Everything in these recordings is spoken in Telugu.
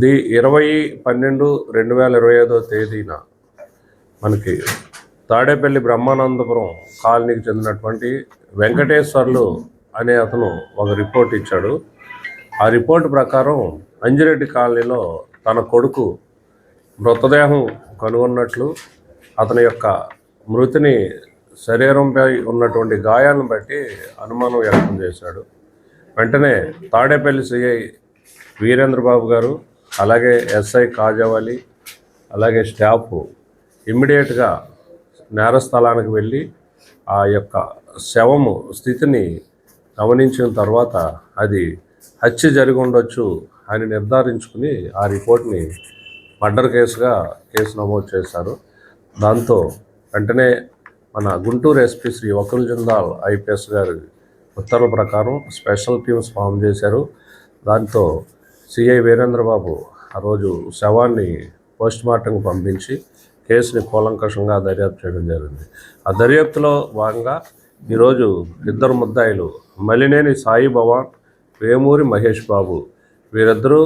20/12/2025 తేదీన మనకి తాడేపల్లి బ్రహ్మానందపురం కాలనీకి చెందినటువంటి వెంకటేశ్వర్లు అనే అతను ఒక రిపోర్ట్ ఇచ్చాడు. ఆ రిపోర్ట్ ప్రకారం అంజిరెడ్డి కాలనీలో తన కొడుకు మృతదేహం కనుగొన్నట్లు, అతని యొక్క మృతిని శరీరంపై ఉన్నటువంటి గాయాలను బట్టి అనుమానం వ్యక్తం చేశాడు. వెంటనే తాడేపల్లి సిఐ వీరేంద్రబాబు గారు, అలాగే ఎస్ఐ కాజావలి, అలాగే స్టాఫ్ ఇమ్మీడియట్గా నేరస్థలానికి వెళ్ళి ఆ యొక్క శవము స్థితిని గమనించిన తర్వాత అది హత్య జరిగి ఉండొచ్చు అని నిర్ధారించుకుని ఆ రిపోర్ట్ని మర్డర్ కేసు నమోదు చేశారు. దాంతో వెంటనే మన గుంటూరు ఎస్పీ శ్రీ వకుల్ జిందాల్ ఐపీఎస్ గారి ఉత్తర్వుల ప్రకారం స్పెషల్ టీమ్స్ ఫామ్ చేశారు. దాంతో సిఐ వీరేంద్రబాబు ఆ రోజు శవాన్ని పోస్ట్మార్టంకు పంపించి కేసుని కూలంకషంగా దర్యాప్తు చేయడం జరిగింది. ఆ దర్యాప్తులో భాగంగా ఈరోజు ఇద్దరు ముద్దాయిలు మలినేని సాయి భవాన్, వేమూరి మహేష్ బాబు, వీరిద్దరూ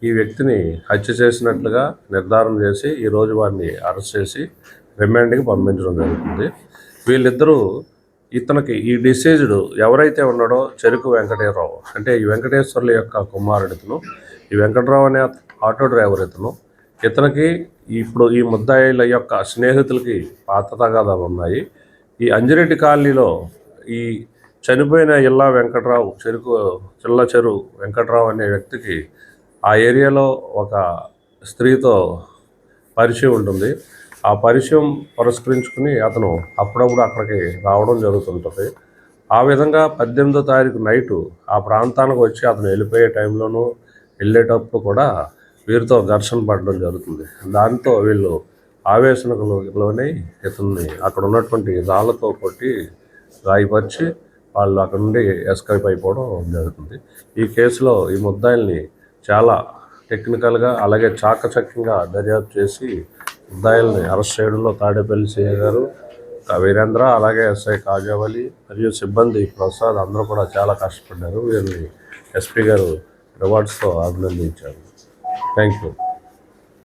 ఈ వ్యక్తిని హత్య చేసినట్లుగా నిర్ధారణ చేసి ఈరోజు వారిని అరెస్ట్ చేసి రిమాండ్కి పంపించడం జరుగుతుంది. వీళ్ళిద్దరూ ఇతనికి ఈ డిసీజ్డ్ ఎవరైతే ఉన్నాడో చెరుకు వెంకటేశ్వరరావు, అంటే ఈ వెంకటేశ్వర్ల యొక్క కుమారుడితను, ఈ వెంకటరావు అనే ఆటో డ్రైవర్ ఇతనికి ఇప్పుడు ఈ ముద్దాయిల యొక్క స్నేహితులకి పాత తగాదాలు ఉన్నాయి. ఈ అంజిరెడ్డి కాలనీలో ఈ చనిపోయిన ఇల్లా వెంకటరావు చిల్ల చెరు వెంకటరావు అనే వ్యక్తికి ఆ ఏరియాలో ఒక స్త్రీతో పరిచయం ఉంటుంది. ఆ పరిచయం పురస్కరించుకుని అతను అప్పుడప్పుడు అక్కడికి రావడం జరుగుతుంటుంది. ఆ విధంగా 18వ తారీఖు నైటు ఆ ప్రాంతానికి వచ్చి అతను వెళ్ళిపోయే టైంలోనూ వెళ్ళేటప్పుడు కూడా వీరితో ఘర్షణ పడడం జరుగుతుంది. దాంతో వీళ్ళు ఆవేశంలోనే ఇతన్ని అక్కడ ఉన్నటువంటి రాళ్లతో కొట్టి గాయపరిచి వాళ్ళు అక్కడ నుండి ఎస్కేప్ అయిపోవడం జరుగుతుంది. ఈ కేసులో ఈ ముద్దాయిల్ని చాలా టెక్నికల్గా అలాగే చాకచక్యంగా దర్యాప్తు చేసి ముద్దాయిల్ని అరెస్ట్ చేయడంలో తాడేపల్లి సిఐ గారు వీరేంద్ర, అలాగే ఎస్ఐ కాజావలి మరియు సిబ్బంది ప్రసాద్ అందరూ కూడా చాలా కష్టపడ్డారు. వీరిని ఎస్పీ గారు రివార్డ్స్తో అభినందించారు. Thank you.